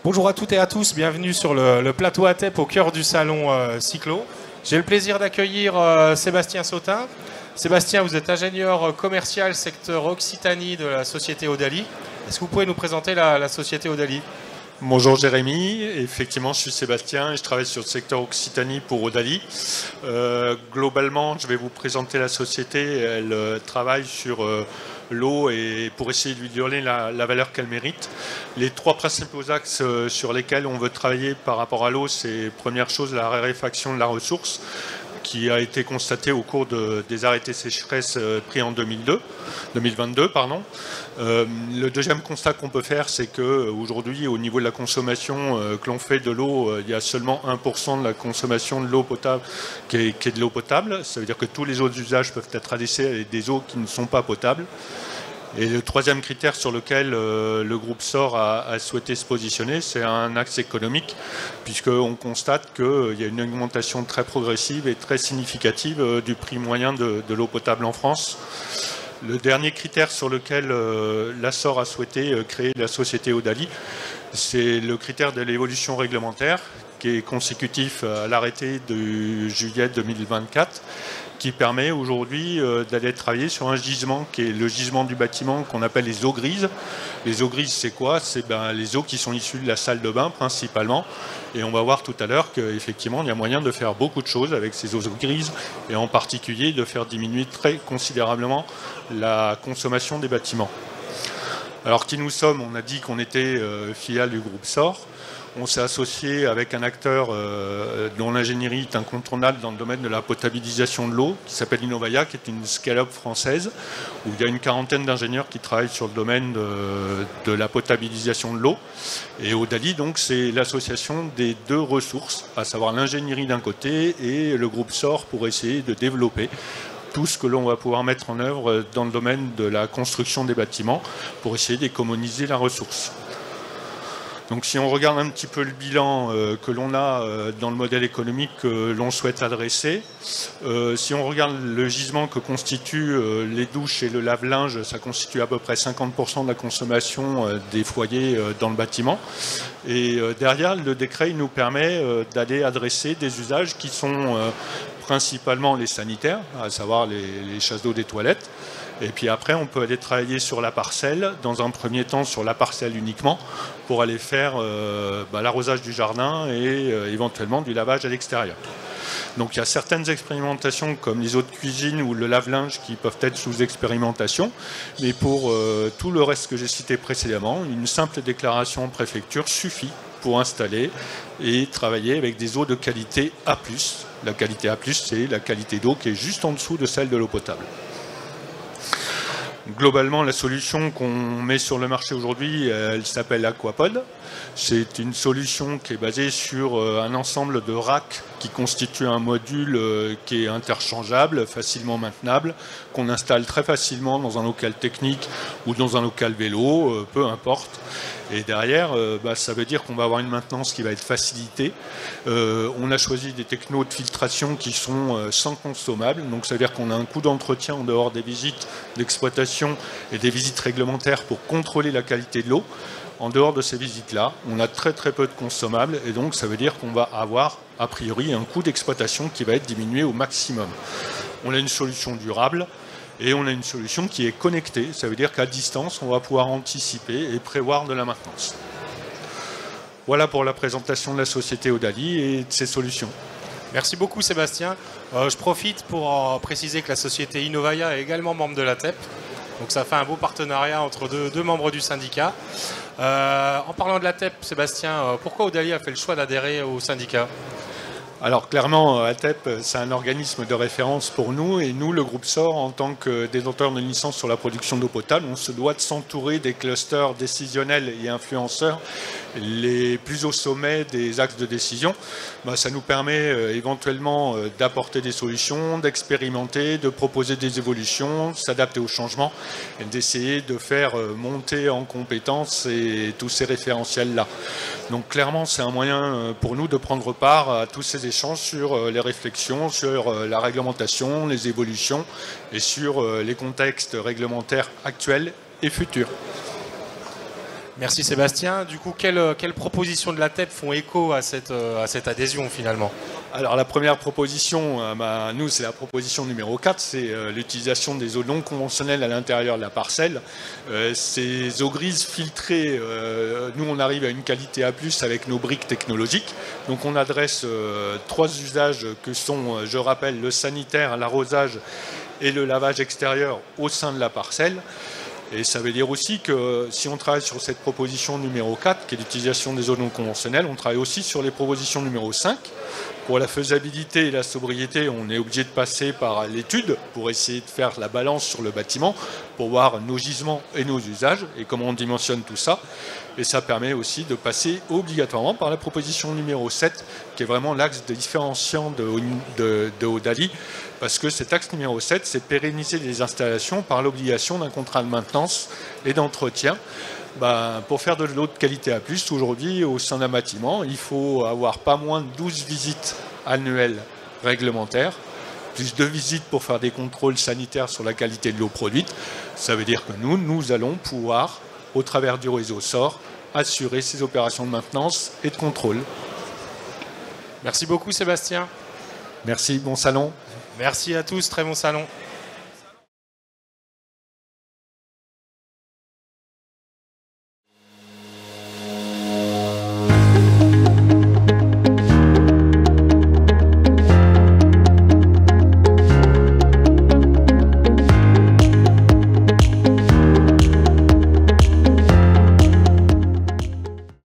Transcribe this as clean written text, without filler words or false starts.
Bonjour à toutes et à tous, bienvenue sur le plateau ATEP au cœur du salon Cyclo. J'ai le plaisir d'accueillir Sébastien Sautin. Sébastien, vous êtes ingénieur commercial secteur Occitanie de la société Audali. Est-ce que vous pouvez nous présenter la société Audali ? Bonjour Jérémy, effectivement je suis Sébastien et je travaille sur le secteur Occitanie pour Audali. Globalement, je vais vous présenter la société. Elle travaille sur l'eau et pour essayer de lui donner la valeur qu'elle mérite. Les trois principaux axes sur lesquels on veut travailler par rapport à l'eau, c'est première chose la raréfaction de la ressource qui a été constatée au cours des arrêtés sécheresse pris en 2022. Le deuxième constat qu'on peut faire, c'est qu'aujourd'hui, au niveau de la consommation que l'on fait de l'eau, il y a seulement 1% de la consommation de l'eau potable qui est de l'eau potable. Ça veut dire que tous les autres usages peuvent être adressés à des eaux qui ne sont pas potables. Et le troisième critère sur lequel le groupe SOR a souhaité se positionner, c'est un axe économique, puisqu'on constate qu'il y a une augmentation très progressive et très significative du prix moyen de l'eau potable en France. Le dernier critère sur lequel la SOR a souhaité créer la société Audali, c'est le critère de l'évolution réglementaire, qui est consécutif à l'arrêté de juillet 2024, qui permet aujourd'hui d'aller travailler sur un gisement qui est le gisement du bâtiment qu'on appelle les eaux grises. Les eaux grises, c'est quoi? C'est les eaux qui sont issues de la salle de bain principalement. Et on va voir tout à l'heure qu'effectivement, il y a moyen de faire beaucoup de choses avec ces eaux grises et en particulier de faire diminuer très considérablement la consommation des bâtiments. Alors qui nous sommes? On a dit qu'on était filiale du groupe SOR. On s'est associé avec un acteur dont l'ingénierie est incontournable dans le domaine de la potabilisation de l'eau, qui s'appelle Innovaya, qui est une scale-up française, où il y a une quarantaine d'ingénieurs qui travaillent sur le domaine de la potabilisation de l'eau. Et Audali, donc, c'est l'association des deux ressources, à savoir l'ingénierie d'un côté et le groupe SOR pour essayer de développer tout ce que l'on va pouvoir mettre en œuvre dans le domaine de la construction des bâtiments pour essayer d'économiser la ressource. Donc si on regarde un petit peu le bilan que l'on a dans le modèle économique que l'on souhaite adresser, si on regarde le gisement que constituent les douches et le lave-linge, ça constitue à peu près 50% de la consommation des foyers dans le bâtiment. Et derrière, le décret il nous permet d'aller adresser des usages qui sont principalement les sanitaires, à savoir les chasses d'eau des toilettes. Et puis après, on peut aller travailler sur la parcelle, dans un premier temps sur la parcelle uniquement, pour aller faire l'arrosage du jardin et éventuellement du lavage à l'extérieur. Donc il y a certaines expérimentations comme les eaux de cuisine ou le lave-linge qui peuvent être sous expérimentation, mais pour tout le reste que j'ai cité précédemment, une simple déclaration en préfecture suffit pour installer et travailler avec des eaux de qualité A+. La qualité A+, c'est la qualité d'eau qui est juste en dessous de celle de l'eau potable. Globalement, la solution qu'on met sur le marché aujourd'hui, elle s'appelle Aquapod. C'est une solution qui est basée sur un ensemble de racks qui constitue un module qui est interchangeable, facilement maintenable, qu'on installe très facilement dans un local technique ou dans un local vélo, peu importe. Et derrière, ça veut dire qu'on va avoir une maintenance qui va être facilitée. On a choisi des technos de filtration qui sont sans consommables. Donc ça veut dire qu'on a un coût d'entretien en dehors des visites d'exploitation et des visites réglementaires pour contrôler la qualité de l'eau. En dehors de ces visites-là, on a très très peu de consommables et donc ça veut dire qu'on va avoir a priori un coût d'exploitation qui va être diminué au maximum. On a une solution durable. Et on a une solution qui est connectée, ça veut dire qu'à distance, on va pouvoir anticiper et prévoir de la maintenance. Voilà pour la présentation de la société Audali et de ses solutions. Merci beaucoup Sébastien. Je profite pour préciser que la société Innovaya est également membre de l'ATEP. Donc ça fait un beau partenariat entre deux membres du syndicat. En parlant de l'ATEP, Sébastien, pourquoi Audali a fait le choix d'adhérer au syndicat ? Alors clairement, ATEP, c'est un organisme de référence pour nous et nous, le groupe SOR, en tant que détenteur de licence sur la production d'eau potable, on se doit de s'entourer des clusters décisionnels et influenceurs les plus au sommet des axes de décision. Ça nous permet éventuellement d'apporter des solutions, d'expérimenter, de proposer des évolutions, s'adapter aux changements et d'essayer de faire monter en compétences tous ces référentiels-là. Donc clairement, c'est un moyen pour nous de prendre part à tous ces échanges sur les réflexions, sur la réglementation, les évolutions et sur les contextes réglementaires actuels et futurs. Merci Sébastien. Du coup, quelles propositions de la TEP font écho à cette adhésion finalement? Alors la première proposition, nous c'est la proposition numéro 4, c'est l'utilisation des eaux non conventionnelles à l'intérieur de la parcelle. Ces eaux grises filtrées, nous on arrive à une qualité A+, avec nos briques technologiques. Donc on adresse 3 usages que sont, je rappelle, le sanitaire, l'arrosage et le lavage extérieur au sein de la parcelle. Et ça veut dire aussi que si on travaille sur cette proposition numéro 4, qui est l'utilisation des eaux non conventionnelles, on travaille aussi sur les propositions numéro 5. Pour la faisabilité et la sobriété, on est obligé de passer par l'étude pour essayer de faire la balance sur le bâtiment, pour voir nos gisements et nos usages, et comment on dimensionne tout ça. Et ça permet aussi de passer obligatoirement par la proposition numéro 7, qui est vraiment l'axe différenciant de Haut-Dali, parce que cet axe numéro 7, c'est pérenniser les installations par l'obligation d'un contrat de maintenance et d'entretien. Pour faire de l'eau de qualité A+, aujourd'hui, au sein d'un bâtiment, il faut avoir pas moins de 12 visites annuelles réglementaires, plus 2 visites pour faire des contrôles sanitaires sur la qualité de l'eau produite. Ça veut dire que nous allons pouvoir, au travers du réseau SOR, assurer ces opérations de maintenance et de contrôle. Merci beaucoup Sébastien. Merci, bon salon. Merci à tous, très bon salon.